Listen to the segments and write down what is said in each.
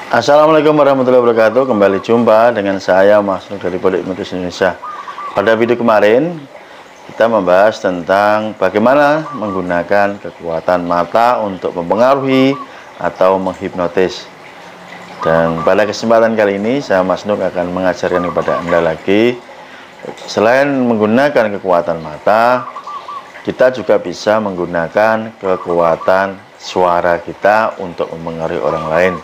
Assalamualaikum warahmatullahi wabarakatuh. Kembali jumpa dengan saya Mas Nur dari Pondok Ilmu Indonesia. Pada video kemarin kita membahas tentang bagaimana menggunakan kekuatan mata untuk mempengaruhi atau menghipnotis. Dan pada kesempatan kali ini saya Mas Nur akan mengajarkan kepada Anda lagi, selain menggunakan kekuatan mata, kita juga bisa menggunakan kekuatan suara kita untuk mempengaruhi orang lain.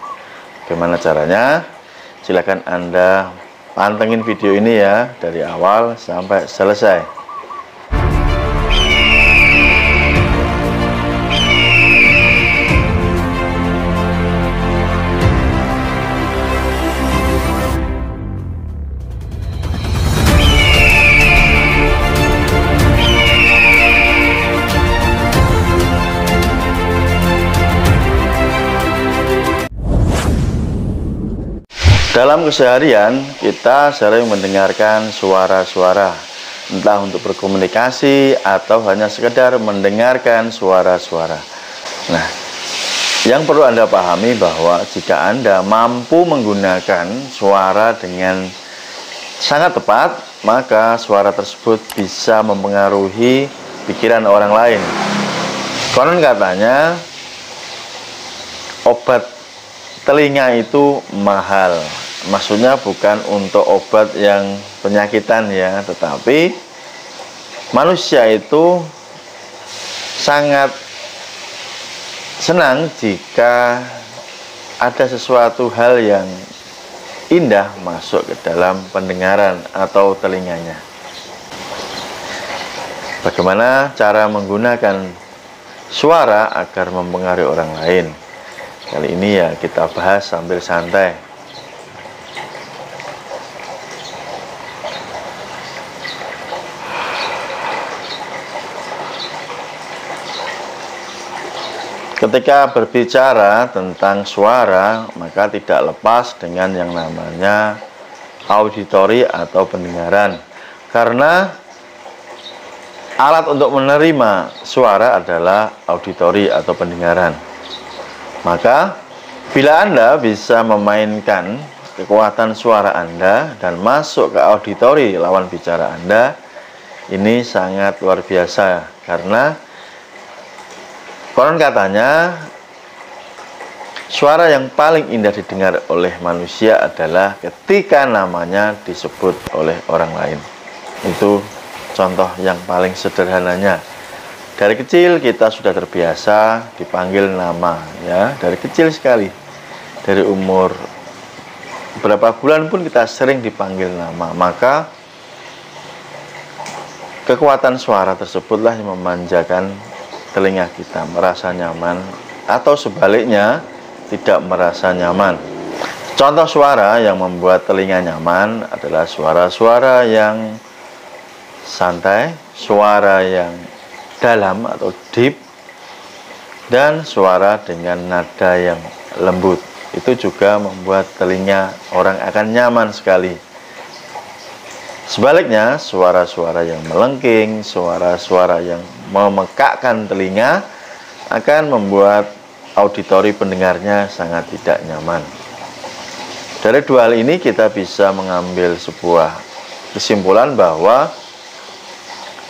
Bagaimana caranya? Silakan Anda pantengin video ini ya dari awal sampai selesai. Dalam keseharian kita sering mendengarkan suara-suara, entah untuk berkomunikasi atau hanya sekedar mendengarkan suara-suara. Nah, yang perlu Anda pahami bahwa jika Anda mampu menggunakan suara dengan sangat tepat, maka suara tersebut bisa mempengaruhi pikiran orang lain. Konon katanya obat telinga itu mahal. Maksudnya bukan untuk obat yang penyakitan ya, tetapi manusia itu sangat senang jika ada sesuatu hal yang indah masuk ke dalam pendengaran atau telinganya. Bagaimana cara menggunakan suara agar mempengaruhi orang lain? Kali ini ya kita bahas sambil santai. Ketika berbicara tentang suara, maka tidak lepas dengan yang namanya auditori atau pendengaran. Karena alat untuk menerima suara adalah auditori atau pendengaran. Maka, bila Anda bisa memainkan kekuatan suara Anda dan masuk ke auditori lawan bicara Anda, ini sangat luar biasa. Karena konon katanya suara yang paling indah didengar oleh manusia adalah ketika namanya disebut oleh orang lain. Itu contoh yang paling sederhananya. Dari kecil kita sudah terbiasa dipanggil nama ya, dari kecil sekali. Dari umur berapa bulan pun kita sering dipanggil nama. Maka kekuatan suara tersebutlah yang memanjakan telinga kita, merasa nyaman, atau sebaliknya tidak merasa nyaman. Contoh suara yang membuat telinga nyaman adalah suara-suara yang santai, suara yang dalam atau deep, dan suara dengan nada yang lembut. Itu juga membuat telinga orang akan nyaman sekali. Sebaliknya, suara-suara yang melengking, suara-suara yang memekakkan telinga akan membuat auditori pendengarnya sangat tidak nyaman. Dari dua hal ini kita bisa mengambil sebuah kesimpulan bahwa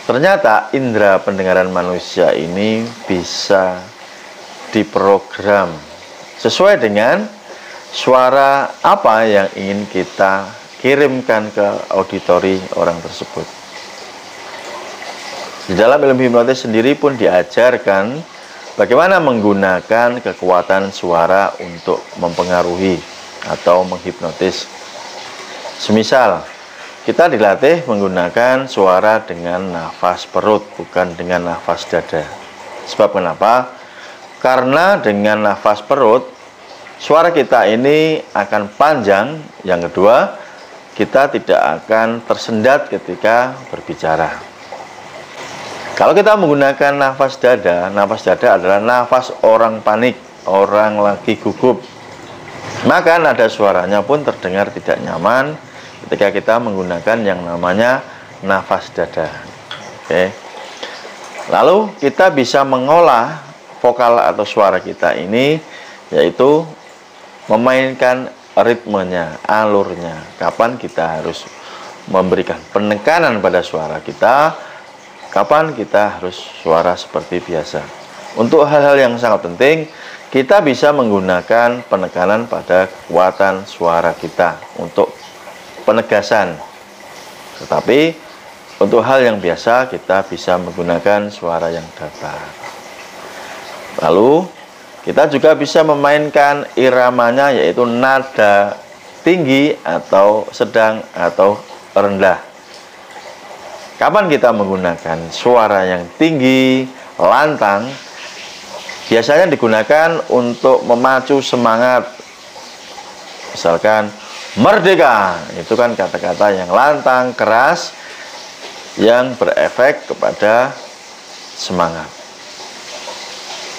ternyata indera pendengaran manusia ini bisa diprogram sesuai dengan suara apa yang ingin kita kirimkan ke auditori orang tersebut. Di dalam ilmu hipnotis sendiri pun diajarkan bagaimana menggunakan kekuatan suara untuk mempengaruhi atau menghipnotis. Semisal kita dilatih menggunakan suara dengan nafas perut, bukan dengan nafas dada. Sebab kenapa? Karena dengan nafas perut, suara kita ini akan panjang. Yang kedua, kita tidak akan tersendat ketika berbicara. Kalau kita menggunakan nafas dada adalah nafas orang panik, orang lagi gugup. Maka nada suaranya pun terdengar tidak nyaman ketika kita menggunakan yang namanya nafas dada. Oke. Lalu kita bisa mengolah vokal atau suara kita ini, yaitu memainkan ritmenya, alurnya. Kapan kita harus memberikan penekanan pada suara kita, kapan kita harus suara seperti biasa. Untuk hal-hal yang sangat penting, kita bisa menggunakan penekanan pada kekuatan suara kita untuk penegasan. Tetapi untuk hal yang biasa kita bisa menggunakan suara yang datar. Lalu kita juga bisa memainkan iramanya, yaitu nada tinggi atau sedang atau rendah. Kapan kita menggunakan suara yang tinggi, lantang? Biasanya digunakan untuk memacu semangat. Misalkan merdeka, itu kan kata-kata yang lantang, keras, yang berefek kepada semangat.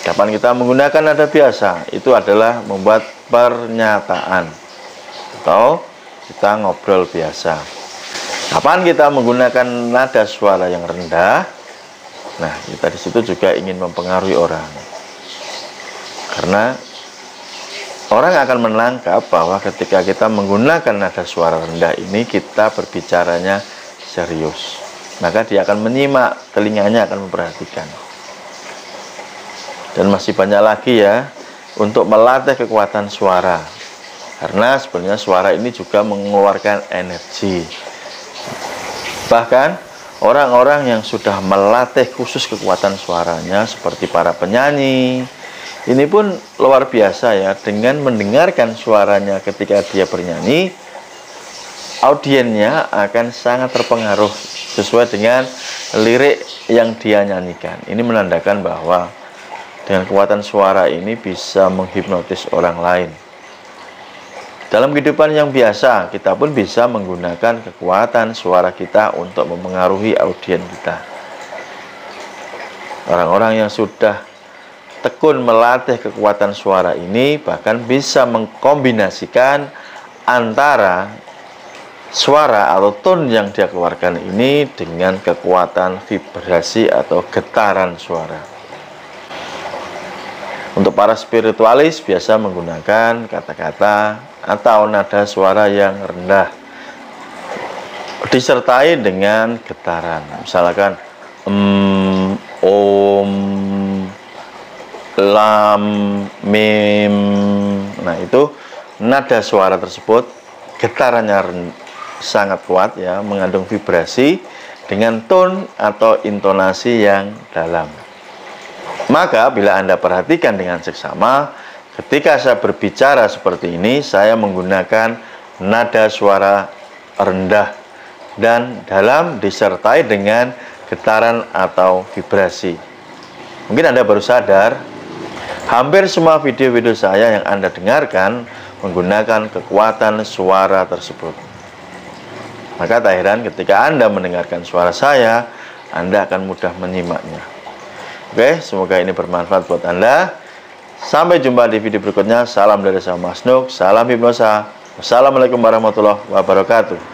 Kapan kita menggunakan nada biasa? Itu adalah membuat pernyataan atau kita ngobrol biasa. Kapan kita menggunakan nada suara yang rendah? Nah, kita di situ juga ingin mempengaruhi orang. Karena orang akan menangkap bahwa ketika kita menggunakan nada suara rendah ini, kita berbicaranya serius. Maka dia akan menyimak, telinganya akan memperhatikan. Dan masih banyak lagi ya untuk melatih kekuatan suara. Karena sebenarnya suara ini juga mengeluarkan energi. Bahkan orang-orang yang sudah melatih khusus kekuatan suaranya seperti para penyanyi, ini pun luar biasa ya, dengan mendengarkan suaranya ketika dia bernyanyi, audiennya akan sangat terpengaruh sesuai dengan lirik yang dia nyanyikan. Ini menandakan bahwa dengan kekuatan suara ini bisa menghipnotis orang lain. Dalam kehidupan yang biasa, kita pun bisa menggunakan kekuatan suara kita untuk mempengaruhi audien kita. Orang-orang yang sudah tekun melatih kekuatan suara ini bahkan bisa mengkombinasikan antara suara atau tone yang dia keluarkan ini dengan kekuatan vibrasi atau getaran suara. Untuk para spiritualis biasa menggunakan kata-kata atau nada suara yang rendah disertai dengan getaran. Misalkan om, lam, mim. Nah, itu nada suara tersebut getarannya sangat kuat ya, mengandung vibrasi dengan tone atau intonasi yang dalam. Maka bila Anda perhatikan dengan seksama, ketika saya berbicara seperti ini, saya menggunakan nada suara rendah dan dalam disertai dengan getaran atau vibrasi. Mungkin Anda baru sadar, hampir semua video-video saya yang Anda dengarkan menggunakan kekuatan suara tersebut. Maka tak heran ketika Anda mendengarkan suara saya, Anda akan mudah menyimaknya. Oke, semoga ini bermanfaat buat Anda. Sampai jumpa di video berikutnya. Salam dari saya Mas Nuk, salam hipnosa. Wassalamualaikum warahmatullahi wabarakatuh.